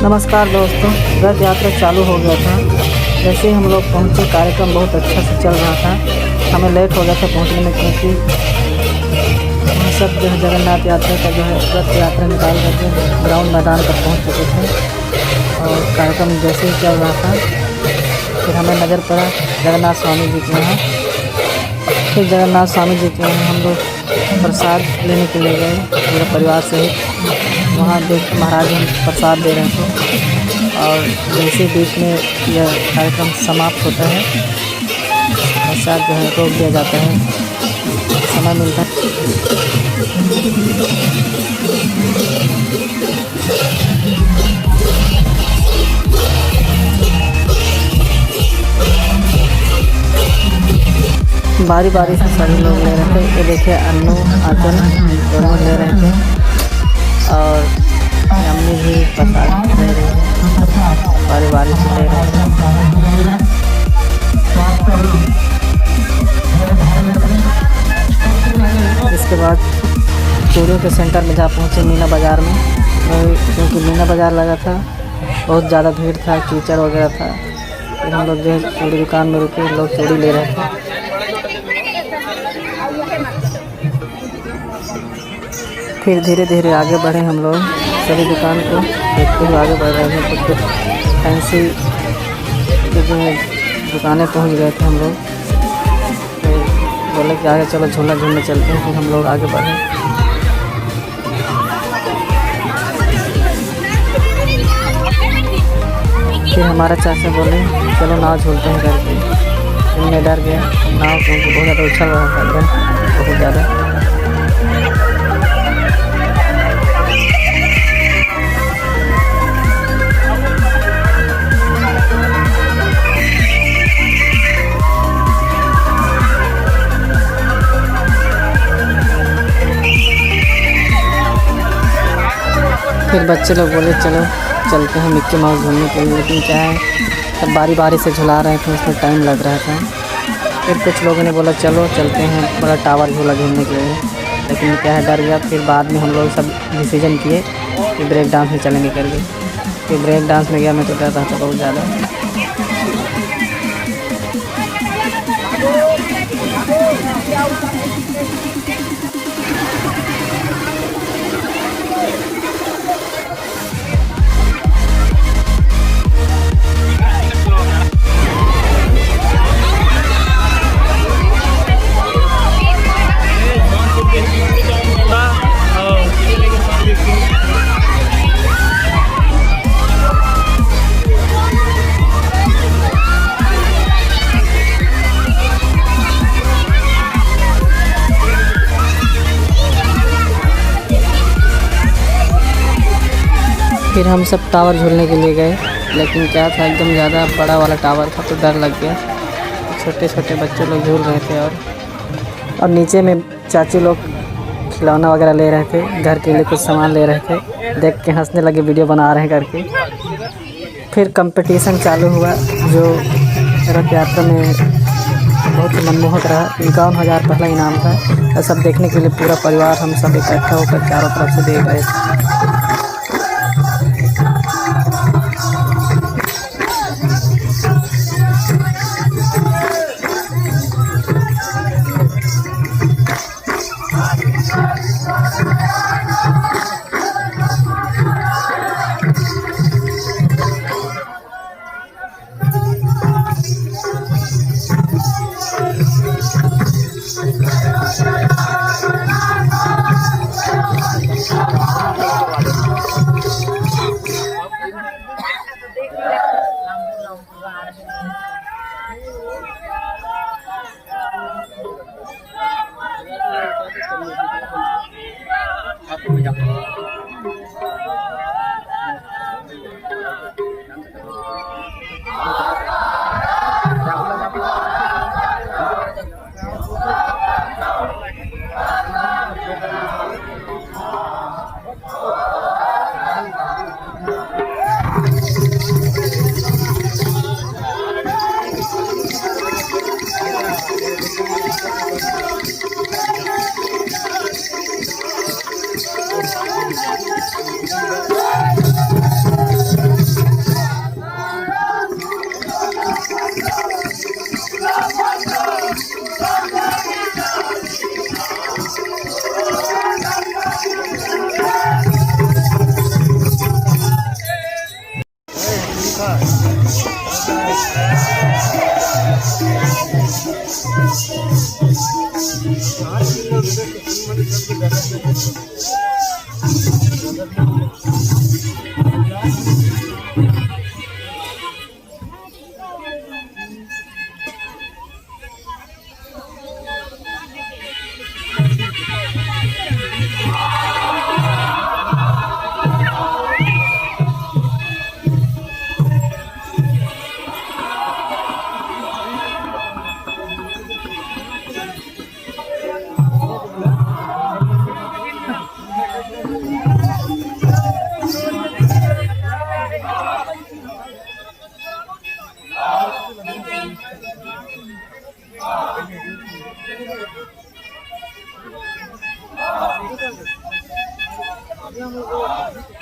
नमस्कार दोस्तों, रथ यात्रा चालू हो गया था। जैसे ही हम लोग पहुँचे, कार्यक्रम बहुत अच्छा से चल रहा था। हमें लेट हो गया था पहुँचने में, क्योंकि हम सब जो है जगन्नाथ यात्रा का जो है रथ यात्रा निकाल करके ग्राउंड मैदान पर पहुँच चुके थे और कार्यक्रम जैसे ही चल रहा था, फिर हमें नज़र पड़ा जगन्नाथ स्वामी जी के यहाँ। फिर जगन्नाथ स्वामी जी के यहाँ हम लोग प्रसाद लेने के लिए गए पूरे परिवार सहित। वहाँ देख महाराज हम प्रसाद दे रहे थे और जैसे बीच में यह कार्यक्रम समाप्त होता है, प्रसाद जो है रोक दिया जाता है, समय मिलता है। बारी बारी से सभी लोग ले रहे थे। ये देखिए अन्नू आंचल दोनों ले रहे थे और अम्मी भी प्रसाद ले रही है, बारी बारी से ले रहे थे। इसके बाद चूड़ियों के सेंटर में जहाँ पहुँचे मीना बाज़ार में, क्योंकि मीना बाज़ार लगा था, बहुत ज़्यादा भीड़ था, कीचड़ वगैरह था। फिर हम लोग जो है चूड़ी दुकान में रुके, लोग चूड़ी ले रहे थे। फिर धीरे धीरे आगे बढ़े हम लोग, सभी दुकान को देखते हुए आगे बढ़ रहे हैं। तो कुछ फैंसी जो है दुकानें पहुंच गए थे हम लोग। तो बोले कि आगे चलो झूला झूलने चलते हैं। फिर हम लोग आगे बढ़े। फिर हमारा चाचा बोले चलो नाव झूलते हैं करके। मैं डर गया नाव, क्योंकि बहुत ज़्यादा उछल रहा था एकदम, बहुत ज़्यादा। फिर बच्चे लोग बोले चलो चलते हैं मिक्की माउस झूलने के लिए, लेकिन क्या है सब बारी बारी से झुला रहे थे, उसमें टाइम लग रहा था। फिर कुछ लोगों ने बोला चलो चलते हैं बड़ा टावर झूला झूलने के लिए, लेकिन क्या है डर गया। फिर बाद में हम लोग सब डिसीजन किए कि ब्रेक डांस में चलेंगे करके। फिर ब्रेक डांस में गया, मैं तो डर रहा था बहुत ज़्यादा। फिर हम सब टावर झूलने के लिए गए, लेकिन क्या था एकदम ज़्यादा बड़ा वाला टावर था, तो डर लग गया। छोटे छोटे बच्चे लोग झूल रहे थे और नीचे में चाची लोग खिलौना वगैरह ले रहे थे, घर के लिए कुछ सामान ले रहे थे। देख के हंसने लगे, वीडियो बना रहे हैं करके। फिर कंपटीशन चालू हुआ जो रथ यात्रा में बहुत ही मनमोहक रहा। 51,000 पहला इनाम था। और सब देखने के लिए पूरा परिवार हम सब इकट्ठा होकर चारों तरफ से देख रहे थे। अभी हम लोग